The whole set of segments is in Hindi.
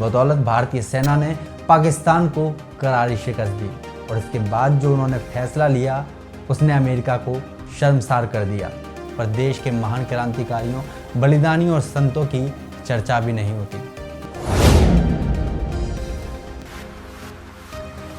बदौलत भारतीय सेना ने पाकिस्तान को करारी शिकस्त दी और इसके बाद जो उन्होंने फैसला लिया उसने अमेरिका को शर्मसार कर दिया। पर देश के महान क्रांतिकारियों, बलिदानियों और संतों की चर्चा भी नहीं होती,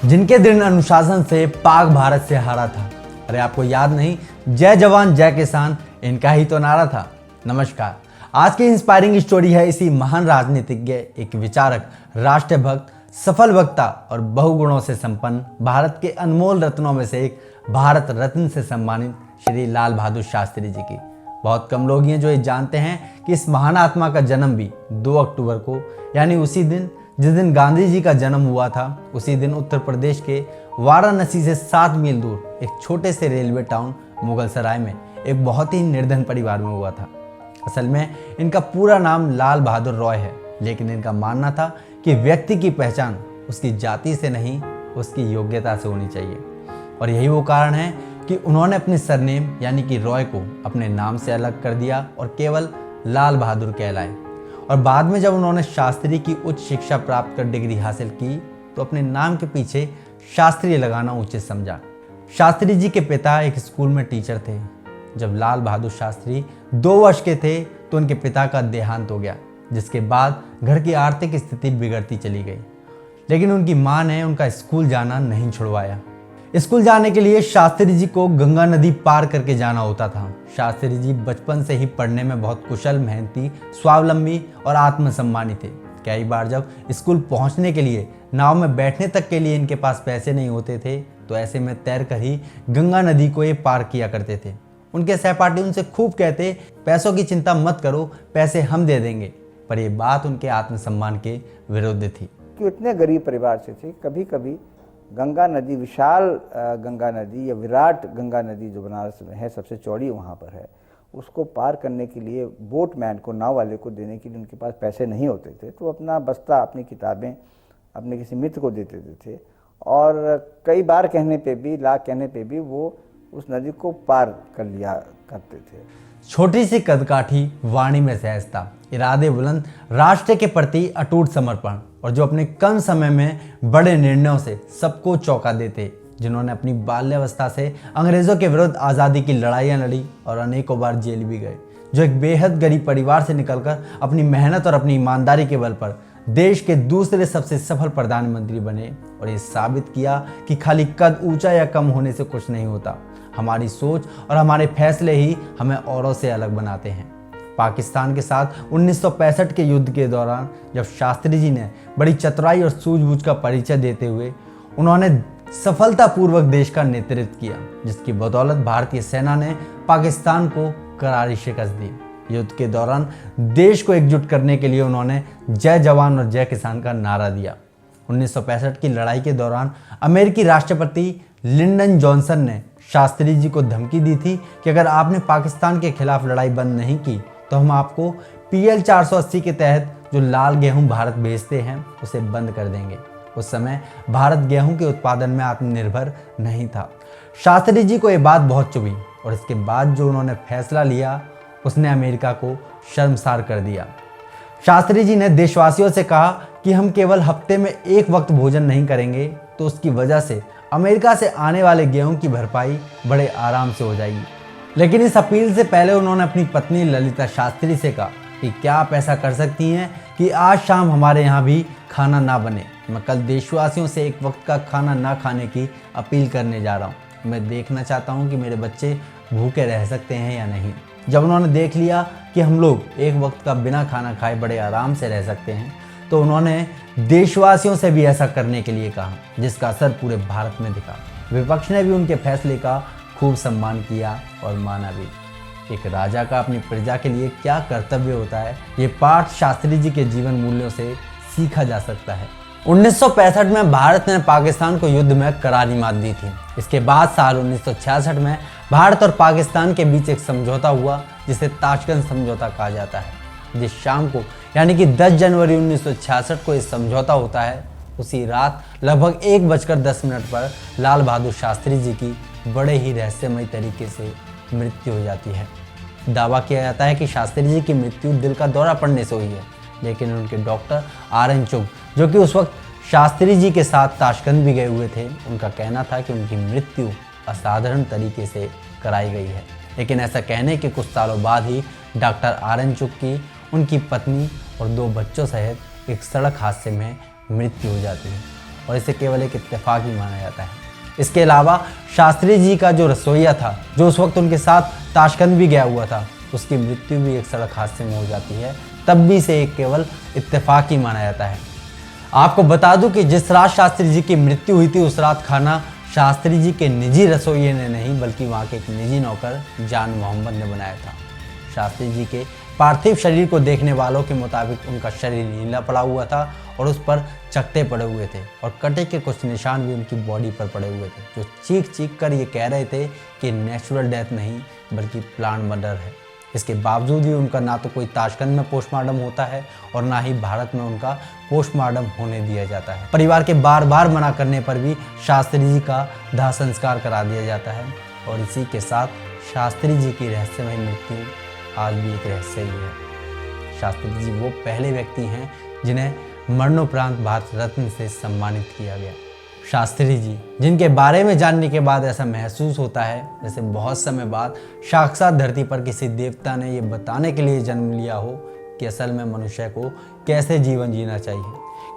जिनके दृढ़ अनुशासन से पाक भारत से हारा था। अरे आपको याद नहीं, जय जवान जय किसान इनका ही तो नारा था। नमस्कार, आज की इंस्पायरिंग स्टोरी है इसी महान राजनीतिज्ञ, एक विचारक, राष्ट्रभक्त, सफल वक्ता और बहुगुणों से संपन्न भारत के अनमोल रत्नों में से एक, भारत रत्न से सम्मानित श्री लाल बहादुर शास्त्री जी की। बहुत कम लोग हैं जो ये जानते हैं कि इस महान आत्मा का जन्म भी 2 अक्टूबर को, यानी उसी दिन जिस दिन गांधी जी का जन्म हुआ था, उसी दिन उत्तर प्रदेश के वाराणसी से 7 मील दूर एक छोटे से रेलवे टाउन मुगलसराय में एक बहुत ही निर्धन परिवार में हुआ था। असल में इनका पूरा नाम लाल बहादुर रॉय है, लेकिन इनका मानना था कि व्यक्ति की पहचान उसकी जाति से नहीं, उसकी योग्यता से होनी चाहिए। और यही वो कारण है कि उन्होंने अपने सरनेम यानी कि रॉय को अपने नाम से अलग कर दिया और केवल लाल बहादुर कहलाए। और बाद में जब उन्होंने शास्त्री की उच्च शिक्षा प्राप्त कर डिग्री हासिल की तो अपने नाम के पीछे शास्त्री लगाना उचित समझा। शास्त्री जी के पिता एक स्कूल में टीचर थे। जब लाल बहादुर शास्त्री 2 वर्ष के थे तो उनके पिता का देहांत हो गया, जिसके बाद घर की आर्थिक स्थिति बिगड़ती चली गई। लेकिन उनकी मां ने उनका स्कूल जाना नहीं छुड़वाया। स्कूल जाने के लिए शास्त्री जी को गंगा नदी पार करके जाना होता था। शास्त्री जी बचपन से ही पढ़ने में बहुत कुशल, मेहनती, स्वावलंबी और आत्मसम्मानी थे। कई बार जब स्कूल पहुंचने के लिए नाव में बैठने तक के लिए इनके पास पैसे नहीं होते थे तो ऐसे में तैरकर ही गंगा नदी को ये पार किया करते थे। उनके सहपाठी उनसे खूब कहते, पैसों की चिंता मत करो, पैसे हम दे देंगे। पर ये बात उनके आत्मसम्मान के विरुद्ध थी कि इतने गरीब परिवार से थे। कभी कभी गंगा नदी, विशाल गंगा नदी या विराट गंगा नदी जो बनारस में है, सबसे चौड़ी वहाँ पर है, उसको पार करने के लिए बोटमैन को, नाव वाले को देने के लिए उनके पास पैसे नहीं होते थे, तो अपना बस्ता, अपनी किताबें अपने किसी मित्र को दे देते थे। और कई बार कहने पे भी, लाख कहने पे भी वो उस नदी को पार कर लिया करते थे। छोटी सी कदकाठी, वाणी में सहजता, इरादे बुलंद, राष्ट्र के प्रति अटूट समर्पण और जो अपने कम समय में बड़े निर्णयों से सबको चौंका देते, जिन्होंने अपनी बाल्यावस्था से अंग्रेजों के विरुद्ध आज़ादी की लड़ाइयाँ लड़ी और अनेकों बार जेल भी गए, जो एक बेहद गरीब परिवार से निकलकर अपनी मेहनत और अपनी ईमानदारी के बल पर देश के दूसरे सबसे सफल प्रधानमंत्री बने और ये साबित किया कि खाली कद ऊंचा या कम होने से कुछ नहीं होता, हमारी सोच और हमारे फैसले ही हमें औरों से अलग बनाते हैं। पाकिस्तान के साथ 1965 के युद्ध के दौरान जब शास्त्री जी ने बड़ी चतुराई और सूझबूझ का परिचय देते हुए उन्होंने सफलतापूर्वक देश का नेतृत्व किया, जिसकी बदौलत भारतीय सेना ने पाकिस्तान को करारी शिकस्त दी। युद्ध के दौरान देश को एकजुट करने के लिए उन्होंने जय जवान और जय किसान का नारा दिया। 1965 की लड़ाई के दौरान अमेरिकी राष्ट्रपति लिंडन जॉनसन ने शास्त्री जी को धमकी दी थी कि अगर आपने पाकिस्तान के खिलाफ लड़ाई बंद नहीं की तो हम आपको PL 480 के तहत जो लाल गेहूं भारत भेजते हैं उसे बंद कर देंगे। उस समय भारत गेहूं के उत्पादन में आत्मनिर्भर नहीं था। शास्त्री जी को ये बात बहुत चुभी और इसके बाद जो उन्होंने फैसला लिया उसने अमेरिका को शर्मसार कर दिया। शास्त्री जी ने देशवासियों से कहा कि हम केवल हफ्ते में 1 वक्त भोजन नहीं करेंगे तो उसकी वजह से अमेरिका से आने वाले गेहूं की भरपाई बड़े आराम से हो जाएगी। लेकिन इस अपील से पहले उन्होंने अपनी पत्नी ललिता शास्त्री से कहा कि क्या आप ऐसा कर सकती हैं कि आज शाम हमारे यहाँ भी खाना ना बने। मैं कल देशवासियों से 1 वक्त का खाना ना खाने की अपील करने जा रहा हूँ। मैं देखना चाहता हूँ कि मेरे बच्चे भूखे रह सकते हैं या नहीं। जब उन्होंने देख लिया कि हम लोग 1 वक्त का बिना खाना खाए बड़े आराम से रह सकते हैं तो उन्होंने देशवासियों से भी ऐसा करने के लिए कहा, जिसका असर पूरे भारत में दिखा। विपक्ष ने भी उनके फैसले का खूब सम्मान किया और माना भी। एक राजा का अपनी प्रजा के लिए क्या कर्तव्य होता है, ये पाठ शास्त्री जी के जीवन मूल्यों से सीखा जा सकता है। 1965 में भारत ने पाकिस्तान को युद्ध में करारी मात दी थी। इसके बाद साल 1966 में भारत और पाकिस्तान के बीच एक समझौता हुआ जिसे ताशकंद समझौता कहा जाता है। जिस शाम को यानी कि 10 जनवरी 1966 को इस समझौता होता है, उसी रात लगभग 1:10 पर लाल बहादुर शास्त्री जी की बड़े ही रहस्यमय तरीके से मृत्यु हो जाती है। दावा किया जाता है कि शास्त्री जी की मृत्यु दिल का दौरा पड़ने से हुई है। लेकिन उनके डॉक्टर RN चुग, जो कि उस वक्त शास्त्री जी के साथ ताशकंद भी गए हुए थे, उनका कहना था कि उनकी मृत्यु असाधारण तरीके से कराई गई है। लेकिन ऐसा कहने के कुछ सालों बाद ही डॉक्टर RN चुग की, उनकी पत्नी और 2 बच्चों सहित एक सड़क हादसे में मृत्यु हो जाती है और इसे केवल एक इत्तेफाक ही माना जाता है। इसके अलावा शास्त्री जी का जो रसोइया था, जो उस वक्त उनके साथ ताशकंद भी गया हुआ था, उसकी मृत्यु भी एक सड़क हादसे में हो जाती है। तब भी इसे एक केवल इत्तेफाक ही माना जाता है। आपको बता दूं कि जिस रात शास्त्री जी की मृत्यु हुई थी, उस रात खाना शास्त्री जी के निजी रसोइये ने नहीं, बल्कि वहाँ के एक निजी नौकर जान मोहम्मद ने बनाया था। शास्त्री जी के पार्थिव शरीर को देखने वालों के मुताबिक उनका शरीर नीला पड़ा हुआ था और उस पर चकते पड़े हुए थे और कटे के कुछ निशान भी उनकी बॉडी पर पड़े हुए थे, जो चीख चीख कर ये कह रहे थे कि नेचुरल डेथ नहीं बल्कि प्लांट मर्डर है। इसके बावजूद भी उनका ना तो कोई ताशकंद में पोस्टमार्टम होता है और ना ही भारत में उनका पोस्टमार्टम होने दिया जाता है। परिवार के बार बार मना करने पर भी शास्त्री जी का दाह संस्कार करा दिया जाता है और इसी के साथ शास्त्री जी की रहस्यमय मृत्यु आज भी एक रहस्य ही है। शास्त्री जी वो पहले व्यक्ति हैं जिन्हें मरणोपरांत भारत रत्न से सम्मानित किया गया। शास्त्री जी, जिनके बारे में जानने के बाद ऐसा महसूस होता है जैसे बहुत समय बाद साक्षात धरती पर किसी देवता ने ये बताने के लिए जन्म लिया हो कि असल में मनुष्य को कैसे जीवन जीना चाहिए,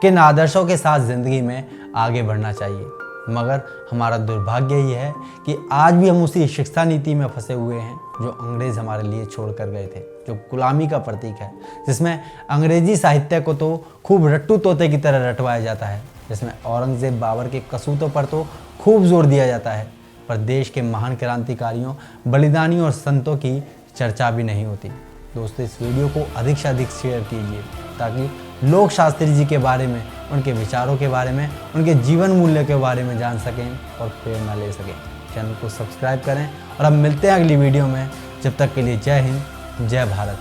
किन आदर्शों के साथ ज़िंदगी में आगे बढ़ना चाहिए। मगर हमारा दुर्भाग्य ये है कि आज भी हम उसी शिक्षा नीति में फंसे हुए हैं जो अंग्रेज़ हमारे लिए छोड़ कर गए थे, जो गुलामी का प्रतीक है, जिसमें अंग्रेजी साहित्य को तो खूब रट्टू तोते की तरह रटवाया जाता है, जिसमें औरंगज़ेब बाबर के कसूतों पर तो खूब जोर दिया जाता है, पर देश के महान क्रांतिकारियों, बलिदानियों और संतों की चर्चा भी नहीं होती। दोस्तों, इस वीडियो को अधिक से अधिक शेयर कीजिए ताकि लोग शास्त्री जी के बारे में, उनके विचारों के बारे में, उनके जीवन मूल्य के बारे में जान सकें और प्रेरणा ले सकें। चैनल को सब्सक्राइब करें और अब मिलते हैं अगली वीडियो में। जब तक के लिए जय हिंद, जय भारत।